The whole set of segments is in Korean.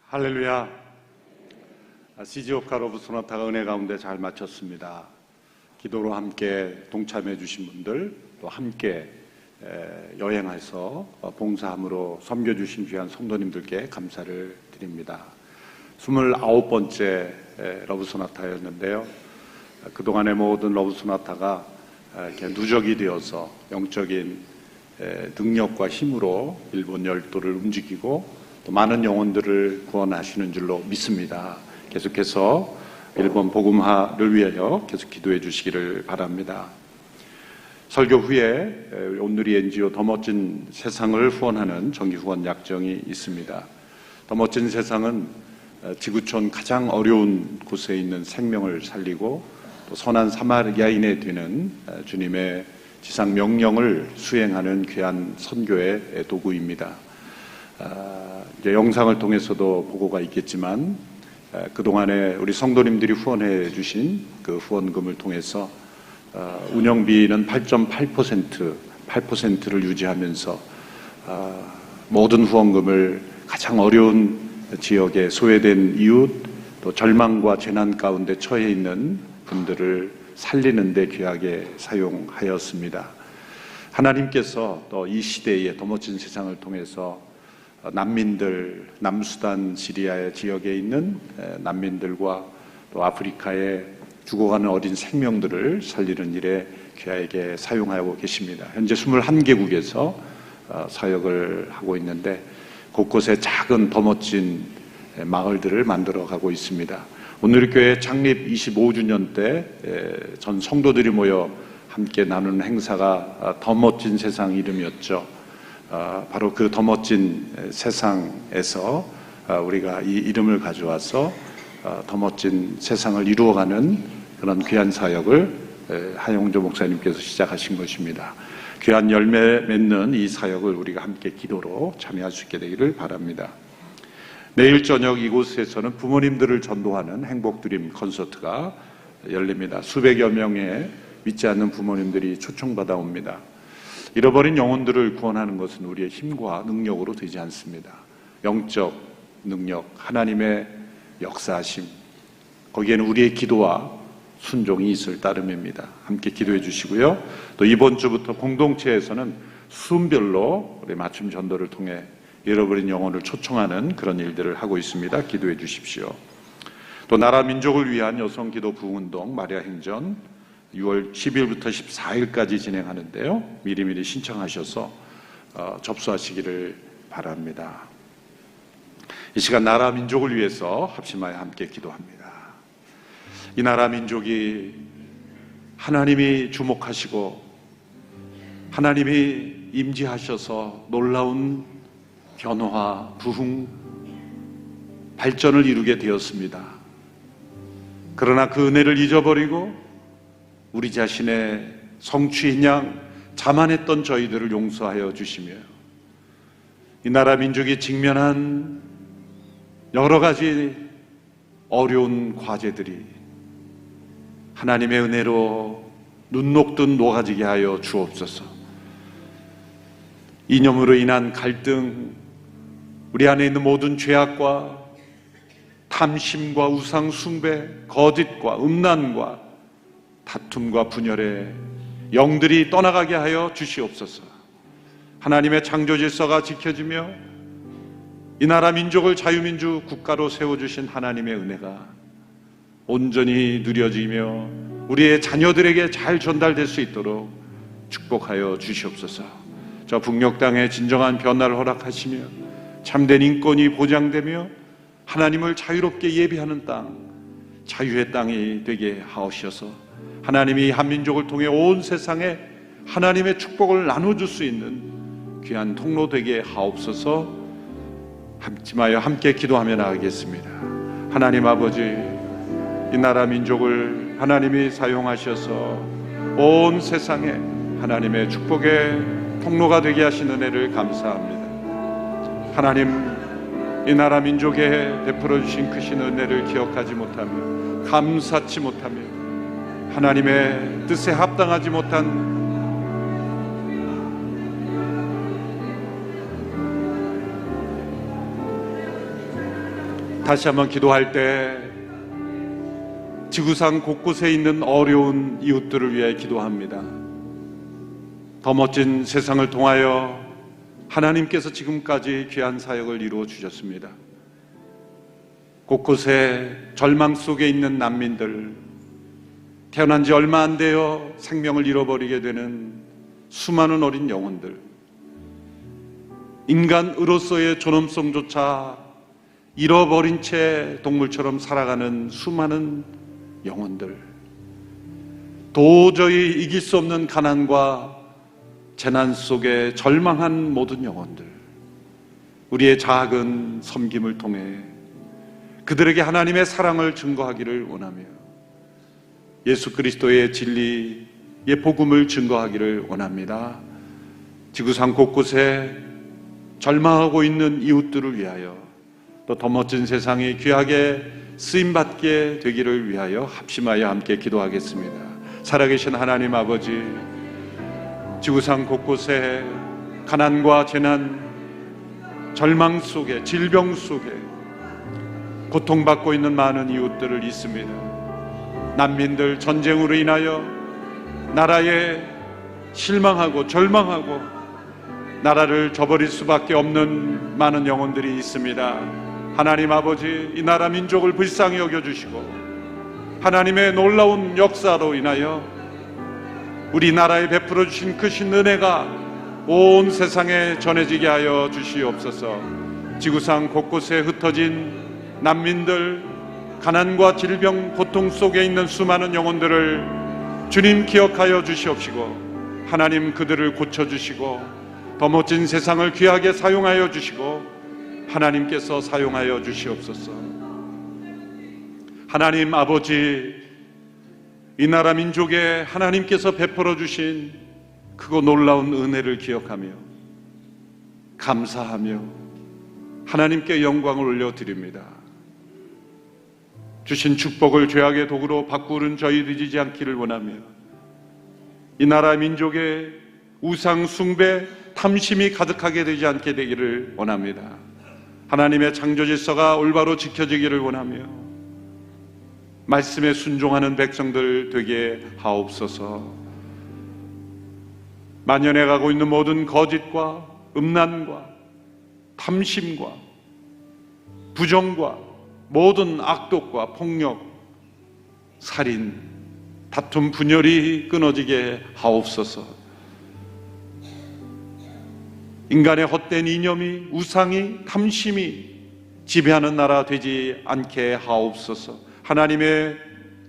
할렐루야. 시즈오카 러브 소나타가 은혜 가운데 잘 마쳤습니다. 기도로 함께 동참해 주신 분들, 또 함께 여행해서 봉사함으로 섬겨주신 귀한 성도님들께 감사를 드립니다. 29번째 러브 소나타였는데요. 그동안의 모든 러브 소나타가 이렇게 누적이 되어서 영적인 능력과 힘으로 일본 열도를 움직이고 또 많은 영혼들을 구원하시는 줄로 믿습니다. 계속해서 일본 복음화를 위하여 계속 기도해 주시기를 바랍니다. 설교 후에 온누리 NGO 더 멋진 세상을 후원하는 정기 후원 약정이 있습니다. 더 멋진 세상은 지구촌 가장 어려운 곳에 있는 생명을 살리고 또 선한 사마리아인이 되는 주님의 지상 명령을 수행하는 귀한 선교의 도구입니다. 이제 영상을 통해서도 보고가 있겠지만 그동안에 우리 성도님들이 후원해 주신 그 후원금을 통해서 운영비는 8.8%를 유지하면서 모든 후원금을 가장 어려운 지역에 소외된 이웃 또 절망과 재난 가운데 처해 있는 분들을 살리는 데 귀하게 사용하였습니다. 하나님께서 또 이 시대에 더 멋진 세상을 통해서 난민들, 남수단, 시리아의 지역에 있는 난민들과 또 아프리카에 죽어가는 어린 생명들을 살리는 일에 귀하게 사용하고 계십니다. 현재 21개국에서 사역을 하고 있는데 곳곳에 작은 더 멋진 마을들을 만들어가고 있습니다. 오늘 교회 창립 25주년 때 전 성도들이 모여 함께 나누는 행사가 더 멋진 세상 이름이었죠. 바로 그 더 멋진 세상에서 우리가 이 이름을 가져와서 더 멋진 세상을 이루어가는 그런 귀한 사역을 하용조 목사님께서 시작하신 것입니다. 귀한 열매 맺는 이 사역을 우리가 함께 기도로 참여할 수 있게 되기를 바랍니다. 내일 저녁 이곳에서는 부모님들을 전도하는 행복드림 콘서트가 열립니다. 수백여 명의 믿지 않는 부모님들이 초청받아 옵니다. 잃어버린 영혼들을 구원하는 것은 우리의 힘과 능력으로 되지 않습니다. 영적 능력, 하나님의 역사하심, 거기에는 우리의 기도와 순종이 있을 따름입니다. 함께 기도해 주시고요. 또 이번 주부터 공동체에서는 순별로 우리 맞춤 전도를 통해 잃어버린 영혼을 초청하는 그런 일들을 하고 있습니다. 기도해 주십시오. 또 나라 민족을 위한 여성 기도 부흥운동 마리아 행전 6월 10일부터 14일까지 진행하는데요. 미리미리 신청하셔서 접수하시기를 바랍니다. 이 시간 나라 민족을 위해서 합심하여 함께 기도합니다. 이 나라 민족이 하나님이 주목하시고 하나님이 임재하셔서 놀라운 변화, 부흥, 발전을 이루게 되었습니다. 그러나 그 은혜를 잊어버리고 우리 자신의 성취인 양 자만했던 저희들을 용서하여 주시며 이 나라 민족이 직면한 여러 가지 어려운 과제들이 하나님의 은혜로 눈 녹듯 녹아지게 하여 주옵소서. 이념으로 인한 갈등, 우리 안에 있는 모든 죄악과 탐심과 우상 숭배, 거짓과 음란과 다툼과 분열에 영들이 떠나가게 하여 주시옵소서. 하나님의 창조 질서가 지켜지며 이 나라 민족을 자유민주 국가로 세워주신 하나님의 은혜가 온전히 누려지며 우리의 자녀들에게 잘 전달될 수 있도록 축복하여 주시옵소서. 저 북녘 땅에 진정한 변화를 허락하시며 참된 인권이 보장되며 하나님을 자유롭게 예배하는 땅, 자유의 땅이 되게 하옵소서. 하나님이 한민족을 통해 온 세상에 하나님의 축복을 나눠줄 수 있는 귀한 통로 되게 하옵소서. 함께하여 함께 기도하며 나가겠습니다. 하나님 아버지, 이 나라 민족을 하나님이 사용하셔서 온 세상에 하나님의 축복의 통로가 되게 하신 은혜를 감사합니다. 하나님, 이 나라 민족에 베풀어 주신 크신 은혜를 기억하지 못하며 감사치 못하며 하나님의 뜻에 합당하지 못한 다시 한번 기도할 때 지구상 곳곳에 있는 어려운 이웃들을 위해 기도합니다. 더 멋진 세상을 통하여 하나님께서 지금까지 귀한 사역을 이루어 주셨습니다. 곳곳에 절망 속에 있는 난민들, 태어난 지 얼마 안 되어 생명을 잃어버리게 되는 수많은 어린 영혼들, 인간으로서의 존엄성조차 잃어버린 채 동물처럼 살아가는 수많은 영혼들, 도저히 이길 수 없는 가난과 재난 속에 절망한 모든 영혼들, 우리의 작은 섬김을 통해 그들에게 하나님의 사랑을 증거하기를 원하며 예수 그리스도의 진리의 복음을 증거하기를 원합니다. 지구상 곳곳에 절망하고 있는 이웃들을 위하여 또 더 멋진 세상이 귀하게 쓰임받게 되기를 위하여 합심하여 함께 기도하겠습니다. 살아계신 하나님 아버지, 지구상 곳곳에 가난과 재난, 절망 속에, 질병 속에 고통받고 있는 많은 이웃들을 있습니다. 난민들, 전쟁으로 인하여 나라에 실망하고 절망하고 나라를 저버릴 수밖에 없는 많은 영혼들이 있습니다. 하나님 아버지, 이 나라 민족을 불쌍히 여겨주시고 하나님의 놀라운 역사로 인하여 우리나라에 베풀어 주신 크신 은혜가 온 세상에 전해지게 하여 주시옵소서. 지구상 곳곳에 흩어진 난민들, 가난과 질병, 고통 속에 있는 수많은 영혼들을 주님 기억하여 주시옵시고 하나님 그들을 고쳐주시고 더 멋진 세상을 귀하게 사용하여 주시고 하나님께서 사용하여 주시옵소서. 하나님 아버지, 이 나라 민족에 하나님께서 베풀어 주신 크고 놀라운 은혜를 기억하며 감사하며 하나님께 영광을 올려드립니다. 주신 축복을 죄악의 도구로 바꾸는 저희들이 되지 않기를 원하며 이 나라 민족의 우상 숭배, 탐심이 가득하게 되지 않게 되기를 원합니다. 하나님의 창조 질서가 올바로 지켜지기를 원하며 말씀에 순종하는 백성들 되게 하옵소서. 만연해 가고 있는 모든 거짓과 음란과 탐심과 부정과 모든 악독과 폭력, 살인, 다툼, 분열이 끊어지게 하옵소서. 인간의 헛된 이념이, 우상이, 탐심이 지배하는 나라 되지 않게 하옵소서. 하나님의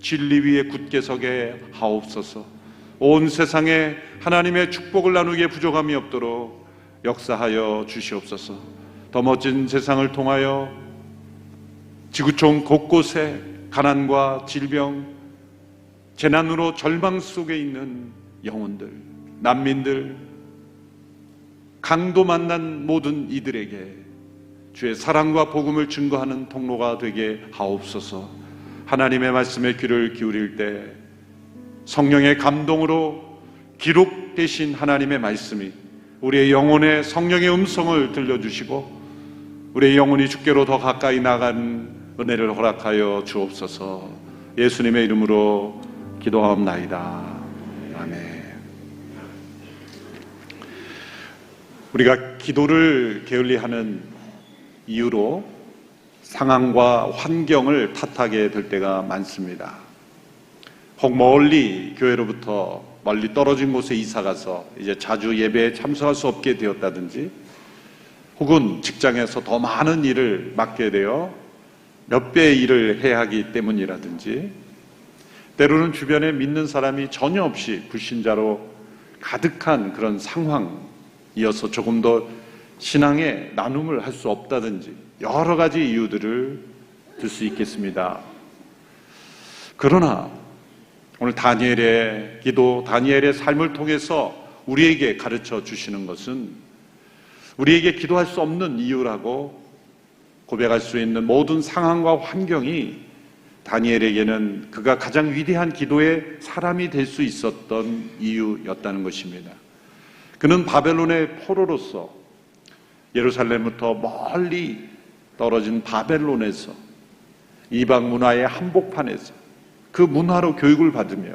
진리 위에 굳게 서게 하옵소서. 온 세상에 하나님의 축복을 나누기에 부족함이 없도록 역사하여 주시옵소서. 더 멋진 세상을 통하여 지구촌 곳곳에 가난과 질병, 재난으로 절망 속에 있는 영혼들, 난민들, 강도 만난 모든 이들에게 주의 사랑과 복음을 증거하는 통로가 되게 하옵소서. 하나님의 말씀에 귀를 기울일 때 성령의 감동으로 기록되신 하나님의 말씀이 우리의 영혼에 성령의 음성을 들려주시고 우리의 영혼이 주께로 더 가까이 나가는 은혜를 허락하여 주옵소서. 예수님의 이름으로 기도하옵나이다. 아멘. 우리가 기도를 게을리하는 이유로 상황과 환경을 탓하게 될 때가 많습니다. 혹 멀리 교회로부터 멀리 떨어진 곳에 이사가서 이제 자주 예배에 참석할 수 없게 되었다든지, 혹은 직장에서 더 많은 일을 맡게 되어 몇 배의 일을 해야 하기 때문이라든지, 때로는 주변에 믿는 사람이 전혀 없이 불신자로 가득한 그런 상황이어서 조금 더 신앙의 나눔을 할 수 없다든지 여러 가지 이유들을 들 수 있겠습니다. 그러나 오늘 다니엘의 기도, 다니엘의 삶을 통해서 우리에게 가르쳐 주시는 것은 우리에게 기도할 수 없는 이유라고 고백할 수 있는 모든 상황과 환경이 다니엘에게는 그가 가장 위대한 기도의 사람이 될 수 있었던 이유였다는 것입니다. 그는 바벨론의 포로로서 예루살렘부터 멀리 떨어진 바벨론에서 이방 문화의 한복판에서 그 문화로 교육을 받으며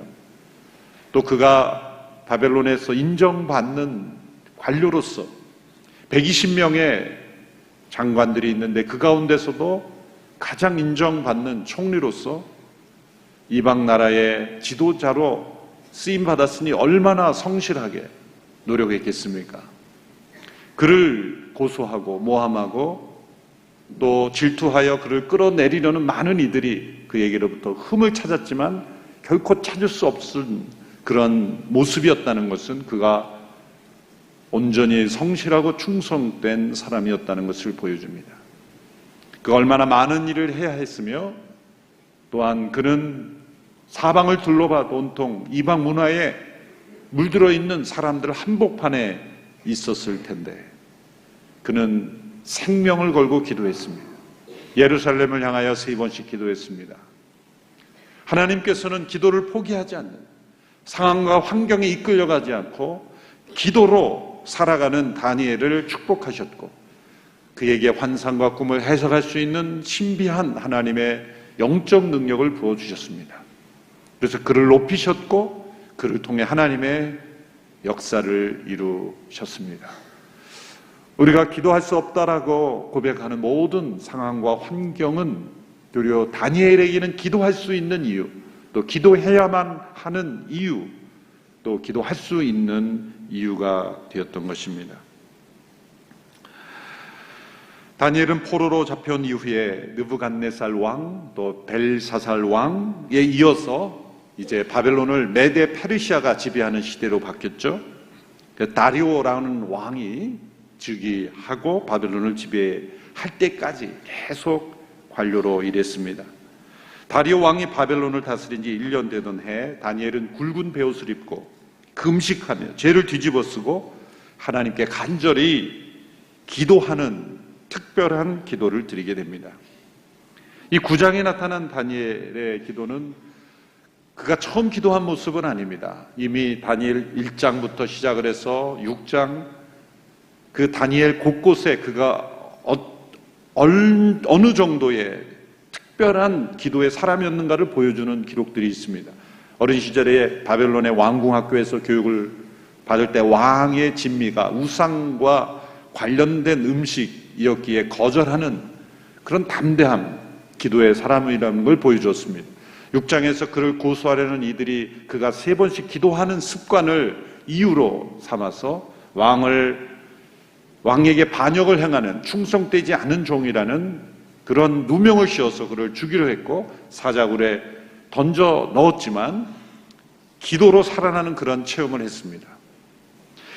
또 그가 바벨론에서 인정받는 관료로서 120명의 장관들이 있는데 그 가운데서도 가장 인정받는 총리로서 이방 나라의 지도자로 쓰임받았으니 얼마나 성실하게 노력했겠습니까? 그를 고소하고 모함하고 또 질투하여 그를 끌어내리려는 많은 이들이 그에게로부터 흠을 찾았지만 결코 찾을 수 없은 그런 모습이었다는 것은 그가 온전히 성실하고 충성된 사람이었다는 것을 보여줍니다. 그가 얼마나 많은 일을 해야 했으며 또한 그는 사방을 둘러봐도 온통 이방 문화에 물들어 있는 사람들 한복판에 있었을 텐데 그는 생명을 걸고 기도했습니다. 예루살렘을 향하여 3번씩 기도했습니다. 하나님께서는 기도를 포기하지 않는 상황과 환경에 이끌려가지 않고 기도로 살아가는 다니엘을 축복하셨고 그에게 환상과 꿈을 해석할 수 있는 신비한 하나님의 영적 능력을 부어주셨습니다. 그래서 그를 높이셨고 그를 통해 하나님의 역사를 이루셨습니다. 우리가 기도할 수 없다라고 고백하는 모든 상황과 환경은 도리어 다니엘에게는 기도할 수 있는 이유, 또 기도해야만 하는 이유, 또 기도할 수 있는 이유가 되었던 것입니다. 다니엘은 포로로 잡혀온 이후에 느부갓네살 왕, 또 벨사살 왕에 이어서 이제 바벨론을 메데 페르시아가 지배하는 시대로 바뀌었죠. 다리오라는 왕이 즉위하고 바벨론을 지배할 때까지 계속 관료로 일했습니다. 다리오 왕이 바벨론을 다스린 지 1년 되던 해 다니엘은 굵은 베옷을 입고 금식하며 죄를 뒤집어 쓰고 하나님께 간절히 기도하는 특별한 기도를 드리게 됩니다. 이 9장에 나타난 다니엘의 기도는 그가 처음 기도한 모습은 아닙니다. 이미 다니엘 1장부터 시작을 해서 6장 그 다니엘 곳곳에 그가 어느 정도의 특별한 기도의 사람이었는가를 보여주는 기록들이 있습니다. 어린 시절에 바벨론의 왕궁학교에서 교육을 받을 때 왕의 진미가 우상과 관련된 음식이었기에 거절하는 그런 담대함, 기도의 사람이라는 걸 보여주었습니다. 6장에서 그를 고소하려는 이들이 그가 3번씩 기도하는 습관을 이유로 삼아서 왕에게 반역을 행하는 충성되지 않은 종이라는 그런 누명을 씌워서 그를 죽이려 했고 사자굴에 던져 넣었지만 기도로 살아나는 그런 체험을 했습니다.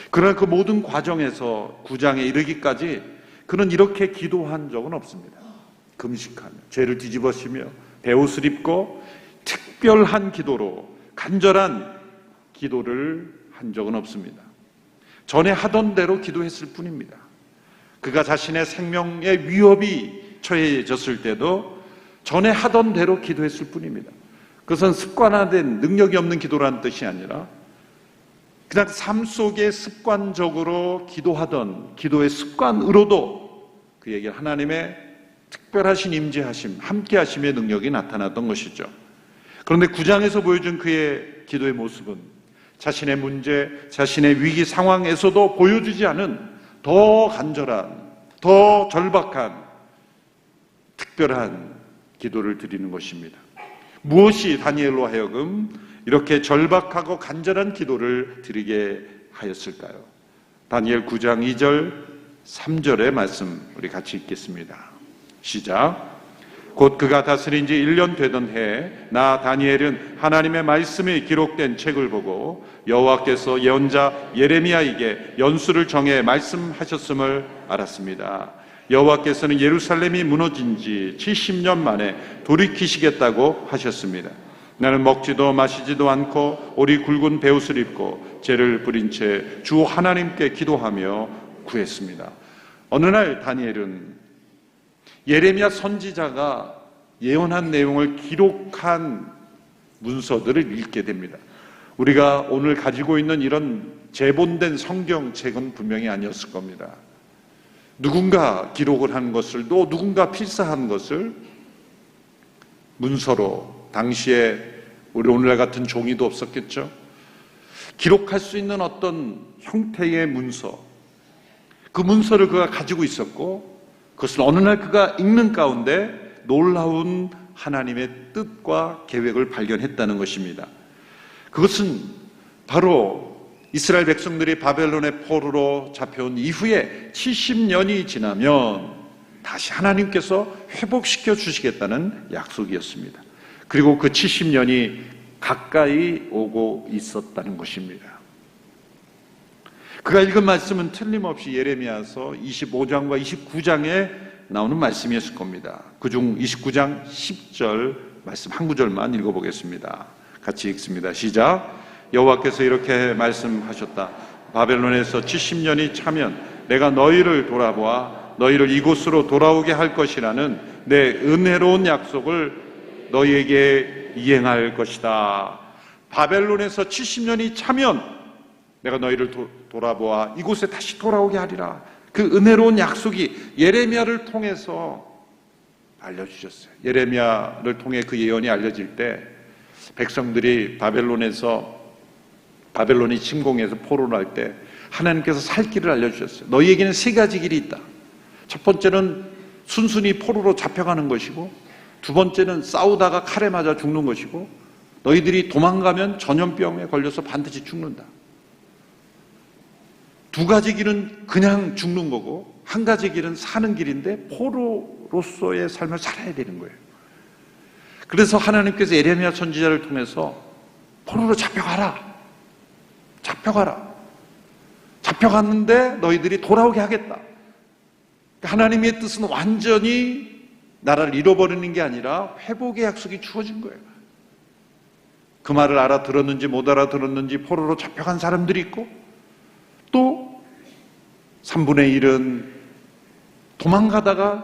그러나 그 모든 과정에서 9장에 이르기까지 그는 이렇게 기도한 적은 없습니다. 금식하며 죄를 뒤집어쓰며 베옷을 입고 특별한 기도로 간절한 기도를 한 적은 없습니다. 전에 하던 대로 기도했을 뿐입니다. 그가 자신의 생명의 위협이 처해졌을 때도 전에 하던 대로 기도했을 뿐입니다. 그것은 습관화된 능력이 없는 기도라는 뜻이 아니라 그냥 삶 속에 습관적으로 기도하던 기도의 습관으로도 그에게 하나님의 특별하신 임재하심, 함께하심의 능력이 나타났던 것이죠. 그런데 9장에서 보여준 그의 기도의 모습은 자신의 문제, 자신의 위기 상황에서도 보여주지 않은 더 간절한, 더 절박한 특별한 기도를 드리는 것입니다. 무엇이 다니엘로 하여금 이렇게 절박하고 간절한 기도를 드리게 하였을까요? 다니엘 9장 2절, 3절의 말씀 우리 같이 읽겠습니다. 시작. 곧 그가 다스린 지 1년 되던 해 나 다니엘은 하나님의 말씀이 기록된 책을 보고 여호와께서 예언자 예레미야에게 연수를 정해 말씀하셨음을 알았습니다. 여호와께서는 예루살렘이 무너진 지 70년 만에 돌이키시겠다고 하셨습니다. 나는 먹지도 마시지도 않고 오리 굵은 베옷을 입고 죄를 부린 채 주 하나님께 기도하며 구했습니다. 어느 날 다니엘은 예레미야 선지자가 예언한 내용을 기록한 문서들을 읽게 됩니다. 우리가 오늘 가지고 있는 이런 재본된 성경책은 분명히 아니었을 겁니다. 누군가 기록을 한 것을 또 누군가 필사한 것을 문서로, 당시에 우리 오늘날 같은 종이도 없었겠죠. 기록할 수 있는 어떤 형태의 문서, 그 문서를 그가 가지고 있었고, 그것을 어느 날 그가 읽는 가운데 놀라운 하나님의 뜻과 계획을 발견했다는 것입니다. 그것은 바로 이스라엘 백성들이 바벨론의 포로로 잡혀온 이후에 70년이 지나면 다시 하나님께서 회복시켜 주시겠다는 약속이었습니다. 그리고 그 70년이 가까이 오고 있었다는 것입니다. 그가 읽은 말씀은 틀림없이 예레미야서 25장과 29장에 나오는 말씀이었을 겁니다. 그중 29장 10절 말씀 한 구절만 읽어보겠습니다. 같이 읽습니다. 시작. 여호와께서 이렇게 말씀하셨다. 바벨론에서 70년이 차면 내가 너희를 돌아보아 너희를 이곳으로 돌아오게 할 것이라는 내 은혜로운 약속을 너희에게 이행할 것이다. 바벨론에서 70년이 차면 내가 너희를 돌아보아 이곳에 다시 돌아오게 하리라. 그 은혜로운 약속이 예레미야를 통해서 알려주셨어요. 예레미야를 통해 그 예언이 알려질 때 백성들이 바벨론이 침공해서 포로를 할 때 하나님께서 살 길을 알려주셨어요. 너희에게는 세 가지 길이 있다. 첫 번째는 순순히 포로로 잡혀가는 것이고, 두 번째는 싸우다가 칼에 맞아 죽는 것이고, 너희들이 도망가면 전염병에 걸려서 반드시 죽는다. 두 가지 길은 그냥 죽는 거고, 한 가지 길은 사는 길인데 포로로서의 삶을 살아야 되는 거예요. 그래서 하나님께서 예레미야 선지자를 통해서 포로로 잡혀가라. 잡혀갔는데 너희들이 돌아오게 하겠다. 하나님의 뜻은 완전히 나라를 잃어버리는 게 아니라 회복의 약속이 주어진 거예요. 그 말을 알아들었는지 못 알아들었는지 포로로 잡혀간 사람들이 있고, 또 3분의 1은 도망가다가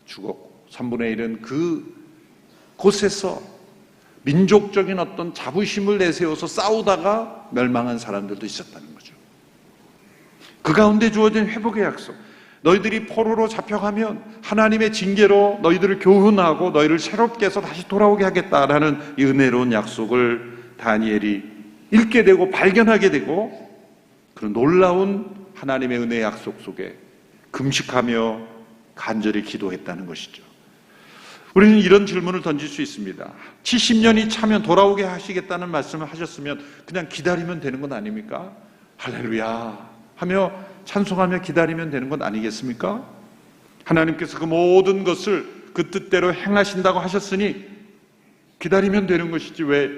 죽었고, 3분의 1은 그 곳에서 민족적인 어떤 자부심을 내세워서 싸우다가 멸망한 사람들도 있었다는 거죠. 그 가운데 주어진 회복의 약속, 너희들이 포로로 잡혀가면 하나님의 징계로 너희들을 교훈하고 너희를 새롭게 해서 다시 돌아오게 하겠다라는 이 은혜로운 약속을 다니엘이 읽게 되고 발견하게 되고, 그런 놀라운 하나님의 은혜의 약속 속에 금식하며 간절히 기도했다는 것이죠. 우리는 이런 질문을 던질 수 있습니다. 70년이 차면 돌아오게 하시겠다는 말씀을 하셨으면 그냥 기다리면 되는 건 아닙니까? 할렐루야 하며 찬송하며 기다리면 되는 건 아니겠습니까? 하나님께서 그 모든 것을 그 뜻대로 행하신다고 하셨으니 기다리면 되는 것이지 왜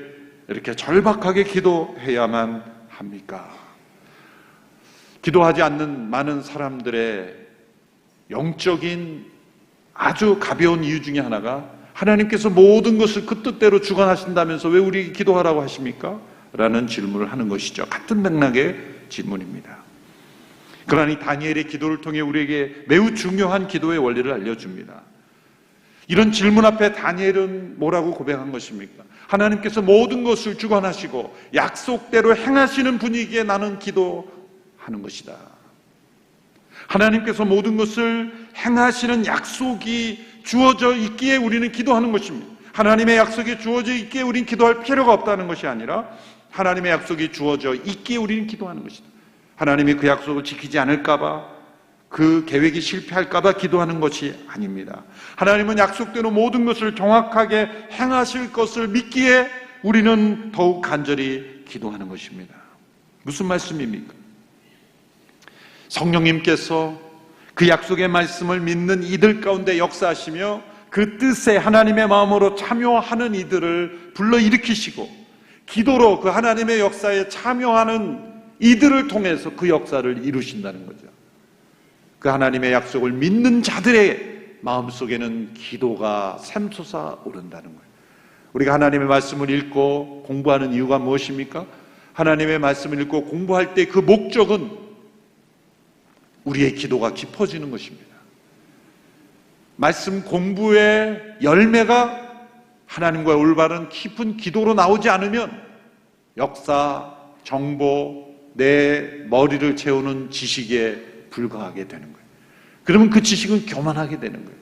이렇게 절박하게 기도해야만 합니까? 기도하지 않는 많은 사람들의 영적인 아주 가벼운 이유 중에 하나가, 하나님께서 모든 것을 그 뜻대로 주관하신다면서 왜 우리에게 기도하라고 하십니까? 라는 질문을 하는 것이죠. 같은 맥락의 질문입니다. 그러니 다니엘의 기도를 통해 우리에게 매우 중요한 기도의 원리를 알려줍니다. 이런 질문 앞에 다니엘은 뭐라고 고백한 것입니까? 하나님께서 모든 것을 주관하시고 약속대로 행하시는 분위기에 나는 기도하는 것이다. 하나님께서 모든 것을 행하시는 약속이 주어져 있기에 우리는 기도하는 것입니다. 하나님의 약속이 주어져 있기에 우리는 기도할 필요가 없다는 것이 아니라 하나님의 약속이 주어져 있기에 우리는 기도하는 것이다. 하나님이 그 약속을 지키지 않을까봐, 그 계획이 실패할까봐 기도하는 것이 아닙니다. 하나님은 약속대로 모든 것을 정확하게 행하실 것을 믿기에 우리는 더욱 간절히 기도하는 것입니다. 무슨 말씀입니까? 성령님께서 그 약속의 말씀을 믿는 이들 가운데 역사하시며 그 뜻에 하나님의 마음으로 참여하는 이들을 불러일으키시고, 기도로 그 하나님의 역사에 참여하는 이들을 통해서 그 역사를 이루신다는 거죠. 그 하나님의 약속을 믿는 자들의 마음속에는 기도가 샘솟아 오른다는 거예요. 우리가 하나님의 말씀을 읽고 공부하는 이유가 무엇입니까? 하나님의 말씀을 읽고 공부할 때 그 목적은 우리의 기도가 깊어지는 것입니다. 말씀 공부의 열매가 하나님과의 올바른 깊은 기도로 나오지 않으면 역사, 정보, 내 머리를 채우는 지식에 불과하게 되는 거예요. 그러면 그 지식은 교만하게 되는 거예요.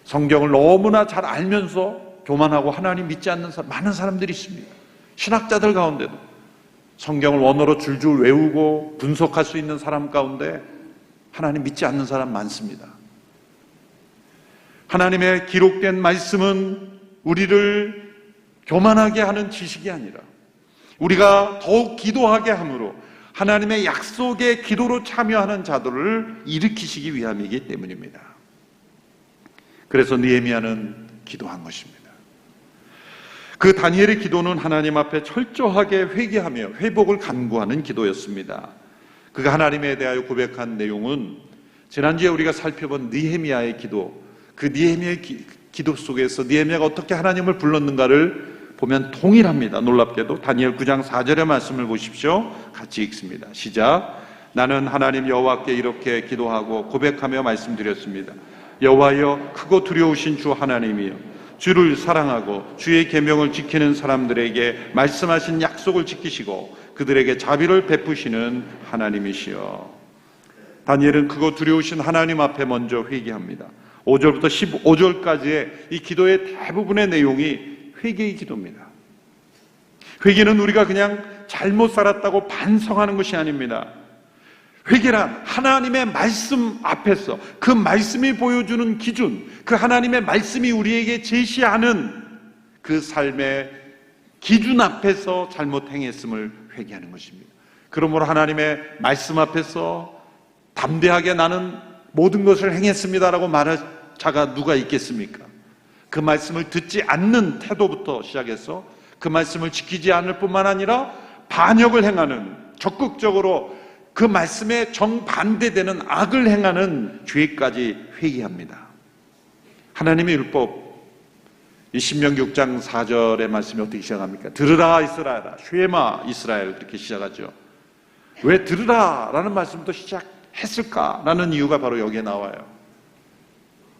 성경을 너무나 잘 알면서 교만하고 하나님 믿지 않는 사람, 많은 사람들이 있습니다. 신학자들 가운데도 성경을 언어로 줄줄 외우고 분석할 수 있는 사람 가운데 하나님 믿지 않는 사람 많습니다. 하나님의 기록된 말씀은 우리를 교만하게 하는 지식이 아니라 우리가 더욱 기도하게 함으로 하나님의 약속의 기도로 참여하는 자들을 일으키시기 위함이기 때문입니다. 그래서 느헤미야는 기도한 것입니다. 그 다니엘의 기도는 하나님 앞에 철저하게 회개하며 회복을 간구하는 기도였습니다. 그가 하나님에 대하여 고백한 내용은 지난주에 우리가 살펴본 느헤미야의 기도, 그 느헤미야의 기도 속에서 느헤미야가 어떻게 하나님을 불렀는가를 보면 동일합니다. 놀랍게도 다니엘 9장 4절의 말씀을 보십시오. 같이 읽습니다. 시작. 나는 하나님 여호와께 이렇게 기도하고 고백하며 말씀드렸습니다. 여호와여, 크고 두려우신 주 하나님이여, 주를 사랑하고 주의 계명을 지키는 사람들에게 말씀하신 약속을 지키시고 그들에게 자비를 베푸시는 하나님이시여. 다니엘은 크고 두려우신 하나님 앞에 먼저 회개합니다. 5절부터 15절까지의 이 기도의 대부분의 내용이 회개의 기도입니다. 회개는 우리가 그냥 잘못 살았다고 반성하는 것이 아닙니다. 회개란 하나님의 말씀 앞에서 그 말씀이 보여주는 기준, 그 하나님의 말씀이 우리에게 제시하는 그 삶의 기준 앞에서 잘못 행했음을 회개하는 것입니다. 그러므로 하나님의 말씀 앞에서 담대하게 나는 모든 것을 행했습니다라고 말할 자가 누가 있겠습니까? 그 말씀을 듣지 않는 태도부터 시작해서 그 말씀을 지키지 않을 뿐만 아니라 반역을 행하는, 적극적으로 그 말씀에 정반대되는 악을 행하는 죄까지 회개합니다. 하나님의 율법, 이 신명기 6장 4절의 말씀이 어떻게 시작합니까? 들으라 이스라엘아, 쉐마 이스라엘, 이렇게 시작하죠. 왜 들으라 라는 말씀부터 시작했을까라는 이유가 바로 여기에 나와요.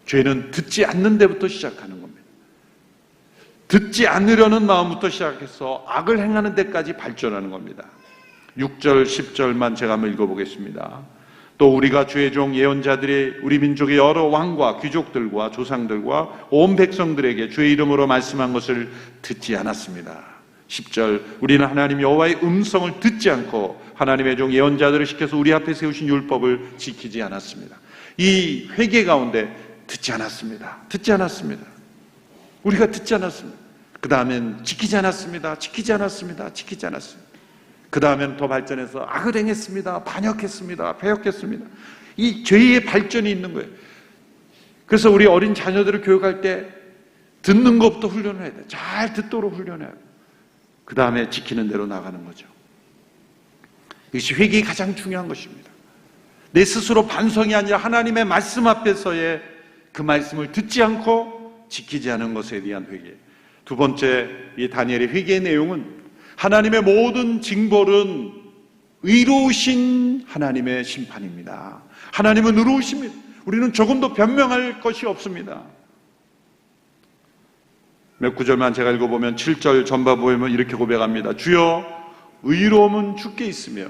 죄는 듣지 않는 데부터 시작하는 겁니다. 듣지 않으려는 마음부터 시작해서 악을 행하는 데까지 발전하는 겁니다. 6절, 10절만 제가 한번 읽어보겠습니다. 또 우리가 주의 종 예언자들이 우리 민족의 여러 왕과 귀족들과 조상들과 온 백성들에게 주의 이름으로 말씀한 것을 듣지 않았습니다. 10절, 우리는 하나님 여호와의 음성을 듣지 않고 하나님의 종 예언자들을 시켜서 우리 앞에 세우신 율법을 지키지 않았습니다. 이 회개 가운데 듣지 않았습니다. 듣지 않았습니다. 우리가 듣지 않았습니다. 그 다음엔 지키지 않았습니다. 지키지 않았습니다. 지키지 않았습니다. 그 다음엔 더 발전해서 악을 행했습니다. 반역했습니다. 배역했습니다. 이 죄의 발전이 있는 거예요. 그래서 우리 어린 자녀들을 교육할 때 듣는 것부터 훈련을 해야 돼요. 잘 듣도록 훈련해요. 그 다음에 지키는 대로 나가는 거죠. 이것이 회개가 가장 중요한 것입니다. 내 스스로 반성이 아니라 하나님의 말씀 앞에서의 그 말씀을 듣지 않고 지키지 않은 것에 대한 회개. 두 번째, 이 다니엘의 회개의 내용은 하나님의 모든 징벌은 의로우신 하나님의 심판입니다. 하나님은 의로우십니다. 우리는 조금도 변명할 것이 없습니다. 몇 구절만 제가 읽어보면 7절 전반부에는 이렇게 고백합니다. 주여, 의로움은 주께 있으며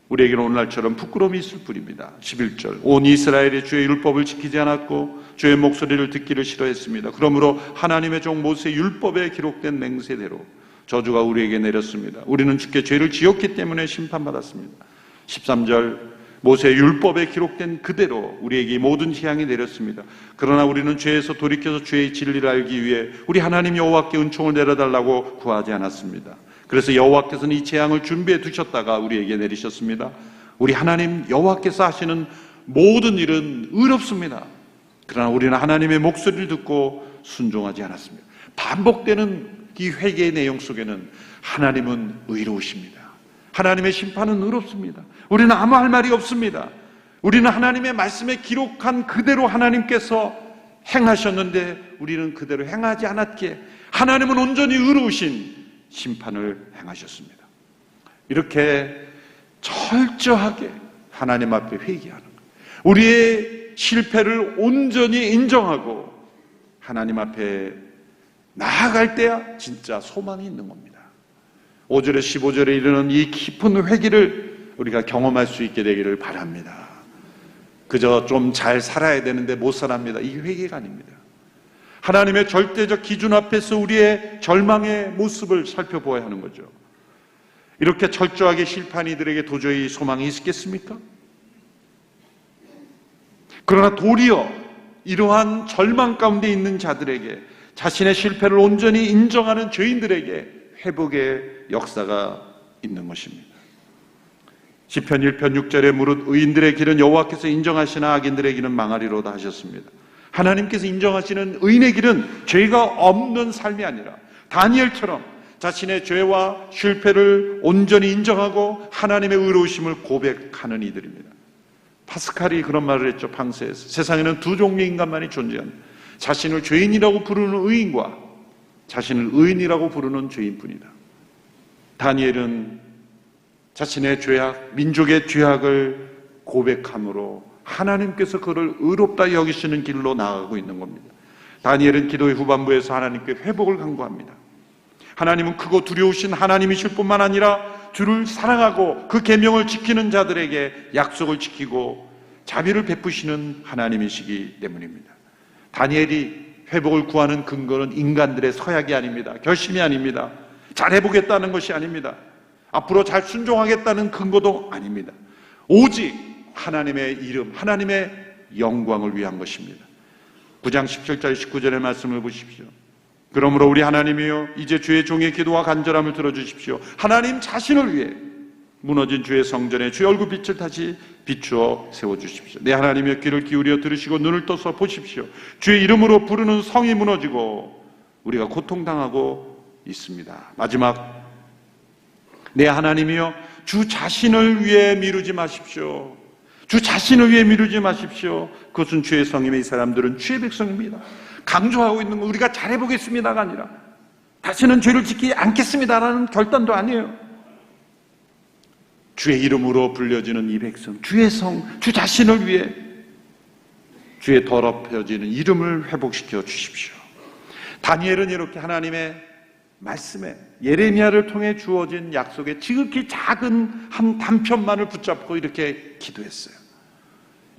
우리에게는 오늘날처럼 부끄러움이 있을 뿐입니다. 11절, 온 이스라엘이 주의 율법을 지키지 않았고 주의 목소리를 듣기를 싫어했습니다. 그러므로 하나님의 종 모세의 율법에 기록된 맹세대로 저주가 우리에게 내렸습니다. 우리는 주께 죄를 지었기 때문에 심판받았습니다. 13절, 모세의 율법에 기록된 그대로 우리에게 모든 재앙이 내렸습니다. 그러나 우리는 죄에서 돌이켜서 죄의 진리를 알기 위해 우리 하나님 여호와께 은총을 내려달라고 구하지 않았습니다. 그래서 여호와께서는 이 재앙을 준비해 두셨다가 우리에게 내리셨습니다. 우리 하나님 여호와께서 하시는 모든 일은 의롭습니다. 그러나 우리는 하나님의 목소리를 듣고 순종하지 않았습니다. 반복되는 이 회개의 내용 속에는 하나님은 의로우십니다. 하나님의 심판은 의롭습니다. 우리는 아무 할 말이 없습니다. 우리는 하나님의 말씀에 기록한 그대로 하나님께서 행하셨는데 우리는 그대로 행하지 않았기에 하나님은 온전히 의로우신 심판을 행하셨습니다. 이렇게 철저하게 하나님 앞에 회개하는 것, 우리의 실패를 온전히 인정하고 하나님 앞에 나아갈 때야 진짜 소망이 있는 겁니다. 5절에 15절에 이르는 이 깊은 회개를 우리가 경험할 수 있게 되기를 바랍니다. 그저 좀 잘 살아야 되는데 못 살합니다. 이게 회개가 아닙니다. 하나님의 절대적 기준 앞에서 우리의 절망의 모습을 살펴보아야 하는 거죠. 이렇게 철저하게 실패한 이들에게 도저히 소망이 있겠습니까? 그러나 도리어 이러한 절망 가운데 있는 자들에게, 자신의 실패를 온전히 인정하는 죄인들에게 회복의 역사가 있는 것입니다. 시편 1편 6절에 무릇 의인들의 길은 여호와께서 인정하시나 악인들의 길은 망하리로다 하셨습니다. 하나님께서 인정하시는 의인의 길은 죄가 없는 삶이 아니라 다니엘처럼 자신의 죄와 실패를 온전히 인정하고 하나님의 의로우심을 고백하는 이들입니다. 파스칼이 그런 말을 했죠. 방세에서 세상에는 두 종류의 인간만이 존재한다. 자신을 죄인이라고 부르는 의인과 자신을 의인이라고 부르는 죄인뿐이다. 다니엘은 자신의 죄악, 민족의 죄악을 고백함으로 하나님께서 그를 의롭다 여기시는 길로 나아가고 있는 겁니다. 다니엘은 기도의 후반부에서 하나님께 회복을 간구합니다. 하나님은 크고 두려우신 하나님이실 뿐만 아니라 주를 사랑하고 그 계명을 지키는 자들에게 약속을 지키고 자비를 베푸시는 하나님이시기 때문입니다. 다니엘이 회복을 구하는 근거는 인간들의 서약이 아닙니다. 결심이 아닙니다. 잘 해보겠다는 것이 아닙니다. 앞으로 잘 순종하겠다는 근거도 아닙니다. 오직 하나님의 이름, 하나님의 영광을 위한 것입니다. 9장 17절 19절의 말씀을 보십시오. 그러므로 우리 하나님이여 이제 주의 종의 기도와 간절함을 들어주십시오. 하나님 자신을 위해 무너진 주의 성전에 주의 얼굴빛을 다시 비추어 세워주십시오. 내 하나님의 귀를 기울여 들으시고 눈을 떠서 보십시오. 주의 이름으로 부르는 성이 무너지고 우리가 고통당하고 있습니다. 마지막, 내 하나님이여 주 자신을 위해 미루지 마십시오. 주 자신을 위해 미루지 마십시오. 그것은 주의 성임의 이 사람들은 주의 백성입니다. 강조하고 있는 건 우리가 잘해보겠습니다가 아니라 다시는 죄를 짓지 않겠습니다라는 결단도 아니에요. 주의 이름으로 불려지는 이 백성, 주의 성, 주 자신을 위해 주의 더럽혀지는 이름을 회복시켜 주십시오. 다니엘은 이렇게 하나님의 말씀에 예레미야를 통해 주어진 약속의 지극히 작은 한 단편만을 붙잡고 이렇게 기도했어요.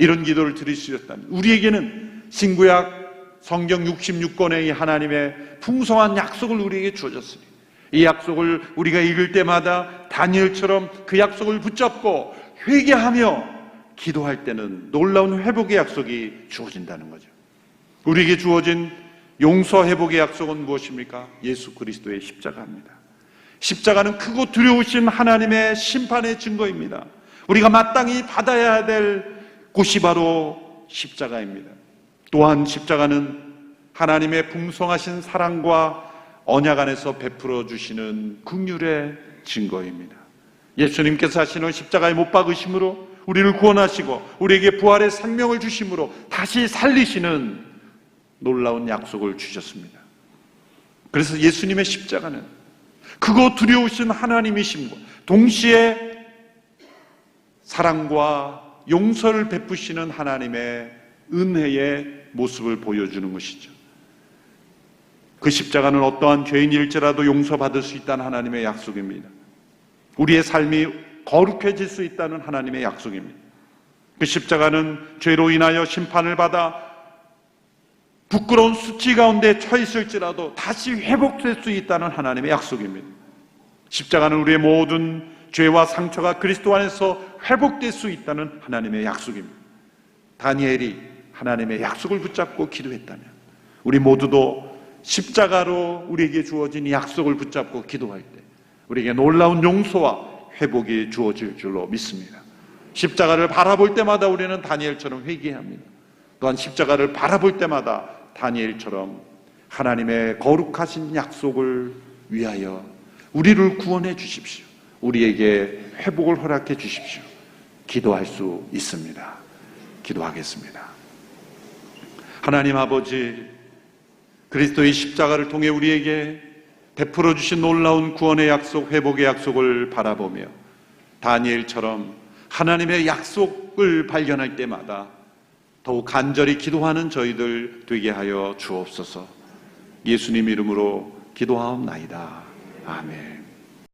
이런 기도를 들으셨다면 우리에게는 신구약 성경 66권의 이 하나님의 풍성한 약속을 우리에게 주어졌으니 이 약속을 우리가 읽을 때마다 다니엘처럼 그 약속을 붙잡고 회개하며 기도할 때는 놀라운 회복의 약속이 주어진다는 거죠. 우리에게 주어진 용서 회복의 약속은 무엇입니까? 예수 그리스도의 십자가입니다. 십자가는 크고 두려우신 하나님의 심판의 증거입니다. 우리가 마땅히 받아야 될 곳이 바로 십자가입니다. 또한 십자가는 하나님의 풍성하신 사랑과 언약 안에서 베풀어 주시는 긍휼의 증거입니다. 예수님께서 하시는 십자가에 못 박으심으로 우리를 구원하시고 우리에게 부활의 생명을 주심으로 다시 살리시는 놀라운 약속을 주셨습니다. 그래서 예수님의 십자가는 크고 두려우신 하나님이심과 동시에 사랑과 용서를 베푸시는 하나님의 은혜의 모습을 보여주는 것이죠. 그 십자가는 어떠한 죄인일지라도 용서받을 수 있다는 하나님의 약속입니다. 우리의 삶이 거룩해질 수 있다는 하나님의 약속입니다. 그 십자가는 죄로 인하여 심판을 받아 부끄러운 수치 가운데 처했을지라도 다시 회복될 수 있다는 하나님의 약속입니다. 십자가는 우리의 모든 죄와 상처가 그리스도 안에서 회복될 수 있다는 하나님의 약속입니다. 다니엘이 하나님의 약속을 붙잡고 기도했다면 우리 모두도 십자가로 우리에게 주어진 이 약속을 붙잡고 기도할 때 우리에게 놀라운 용서와 회복이 주어질 줄로 믿습니다. 십자가를 바라볼 때마다 우리는 다니엘처럼 회개합니다. 또한 십자가를 바라볼 때마다 다니엘처럼 하나님의 거룩하신 약속을 위하여 우리를 구원해 주십시오. 우리에게 회복을 허락해 주십시오. 기도할 수 있습니다. 기도하겠습니다. 하나님 아버지, 그리스도의 십자가를 통해 우리에게 베풀어 주신 놀라운 구원의 약속, 회복의 약속을 바라보며 다니엘처럼 하나님의 약속을 발견할 때마다 더욱 간절히 기도하는 저희들 되게 하여 주옵소서. 예수님 이름으로 기도하옵나이다. 아멘.